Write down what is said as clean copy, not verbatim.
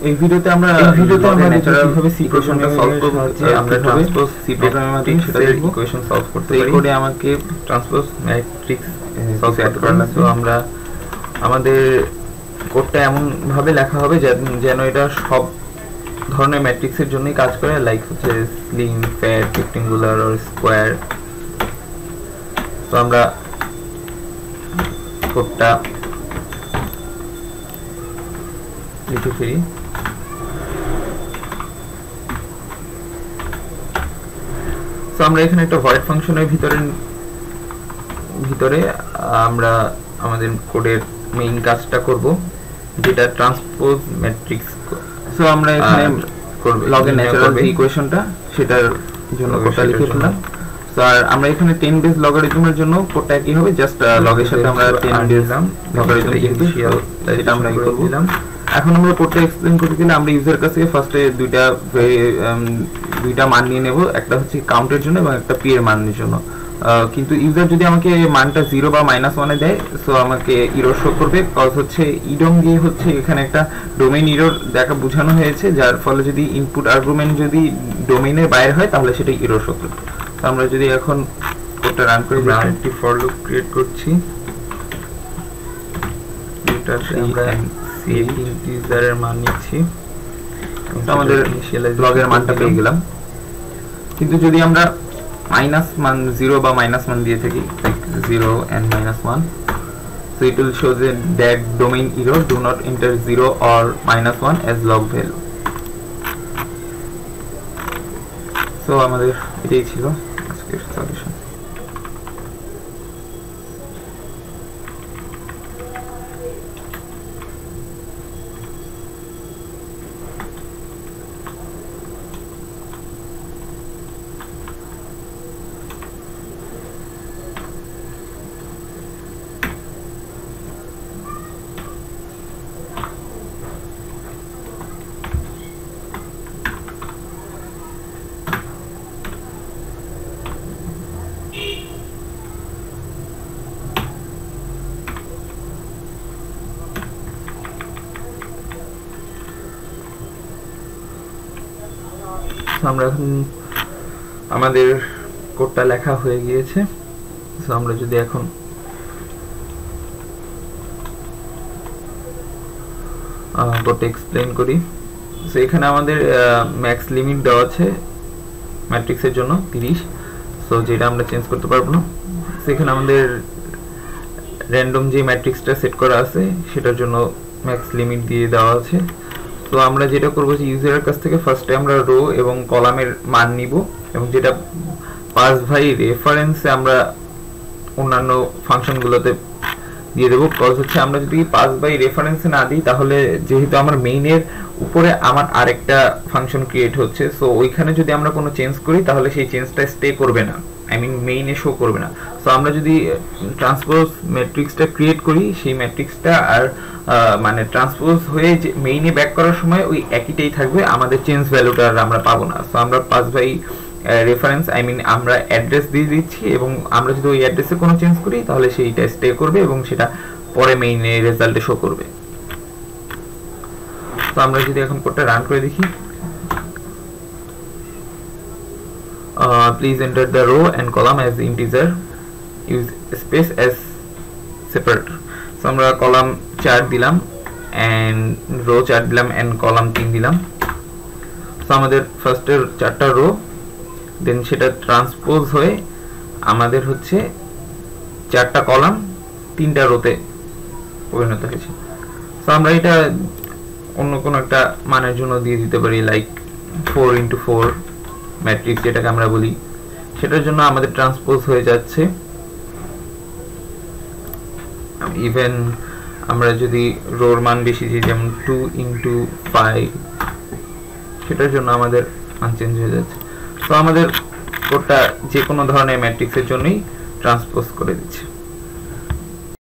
এই ভিডিওতে আমরা কিভাবে সি ইকুয়েশনটা সলভ করব, আমরা ট্রান্সপোজ সি প্রোগ্রামের মাধ্যমে সেটা ইকুয়েশন সলভ করতে পারি। এই কোডে আমাকে ট্রান্সপোজ ম্যাট্রিক্স সলভ করতে পারলাম। তো আমরা আমাদের কোডটা এমন ভাবে লেখা হবে যেন এটা সব ধরনের ম্যাট্রিক্সের জন্যই কাজ করে, লাইক হচ্ছে slim, fat, rectangular or square. তো আমরা কোডটা লিখে ফেলি। তো আমরা এখানে একটা ভয়েড ফাংশনের ভিতরে আমরা আমাদের কোডের মেইন কাজটা করব, যেটা ট্রান্সপোজ ম্যাট্রিক্স। সো আমরা এখানে লগের ন্যাচারাল ইকুয়েশনটা সেটার জন্য কোডটা লিখে ফেললাম। সো আর আমরা এখানে 10 বেস লগারিদমের জন্য কোডটা কি হবে, জাস্ট লগের সাথে আমরা 10 বেস লগারিদম ইনিশিয়াল এটা আমরা করে দিলাম। এখন আমরা কোডটা এক্সপ্লেইন করতে গেলে আমরা ইউজার কাছ থেকে ফার্স্টে দুইটা মান নিয়ে নেব, একটা হচ্ছে কাউন্টের জন্য এবং একটা পি এর মানের জন্য। কিন্তু ইউজার যদি আমাকে মানটা 0 বা -1 এ দেয়, সো আমাকে এরর শো করবে, কজ হচ্ছে ইডম দিয়ে হচ্ছে এখানে একটা ডোমেইন এরর দেখা বোঝানো হয়েছে, যার ফলে যদি ইনপুট আর্গুমেন্ট যদি ডোমেইনের বাইরে হয় তাহলে সেটা এরর শো করবে। তো আমরা যদি এখন কোডটা রান করি, আমরা একটি ফর লুপ ক্রিয়েট করছি, এটাতে আমরা ইন্টিজারের মান নিচ্ছি, আমাদের লগের মানটা পেয়ে গেলাম। কিন্তু যদি আমরা -0 বা -1 দিয়ে থাকি, like 0 and -1, so it will show that domain error, do not enter 0 or -1 as log value. So আমাদের এটাই ছিল আজকের সলিউশন। আমরা এখন আমাদের কোডটা লেখা হয়ে গিয়েছে। সো আমরা যদি এখন কোডটা এক্সপ্লেইন করি, সো এখানে আমাদের ম্যাক্স লিমিট দেওয়া আছে ম্যাট্রিক্সের জন্য 30, সো যেটা আমরা চেঞ্জ করতে পারবো না। সেখানে আমাদের র্যান্ডম যে ম্যাট্রিক্সটা সেট করা আছে সেটার জন্য ম্যাক্স লিমিট দিয়ে দেওয়া আছে। তো আমরা যেটা করবো যে ইউজারের কাছ থেকে ফার্স্টে আমরা রো এবং কলামের মান নিব, এবং যেটা পাস বাই রেফারেন্সে আমরা অন্যান্য ফাংশনগুলোতে দিয়ে দেবো। কজ হচ্ছে আমরা যদি পাস বাই রেফারেন্সে না দিই, তাহলে যেহেতু আমার মেইনের উপরে আমার আরেকটা ফাংশন ক্রিয়েট হচ্ছে, সো ওইখানে যদি আমরা কোনো চেঞ্জ করি তাহলে সেই চেঞ্জটা স্টে করবে না, আই মিন মেইনে শো করবে না। সো আমরা যদি ট্রান্সপোজ ম্যাট্রিক্সটা ক্রিয়েট করি, সেই ম্যাট্রিক্সটা আর মানে ট্রান্সপোজ হয়ে যে মেইনে ব্যাক করার সময় ওই একইটাই থাকবে, আমাদের চেঞ্জ ভ্যালুটা আর আমরা পাবো না। সো আমরা pass by reference, I mean আমরা অ্যাড্রেস দিয়ে দিচ্ছি, এবং আমরা যদি ওই অ্যাড্রেসে কোনো চেঞ্জ করি তাহলে সেইটা স্টে করবে এবং সেটা পরে মেইনে রেজাল্টে শো করবে। তো আমরা যদি এখন কোডটা রান করে দেখি, please enter the row and column as integer, use space as separator. So আমরা কলাম 4 দিলাম and row 4 দিলাম and কলাম 3 দিলাম। সো আমাদের ফার্স্টের 4টা রো, দেন সেটা ট্রান্সপোজ হয়ে আমাদের হচ্ছে 4টা কলাম 3টা রোতে পরিণত হয়েছে। সো আমরা এটা অন্য কোনো একটা মানের জন্য দিয়ে দিতে পারি, লাইক 4x4 ম্যাট্রিক্স যেটাকে আমরা বলি, সেটার জন্য আমাদের ট্রান্সপোজ হয়ে যাচ্ছে। ইভেন আমরা যদি রোর মান বেশি দিই, যেমন 2x5, সেটার জন্য আমাদের মান চেঞ্জ হয়ে যাচ্ছে। তো আমাদের কোডটা যে কোনো ধরনের ম্যাট্রিক্সের জন্যই ট্রান্সপোজ করে দিচ্ছে।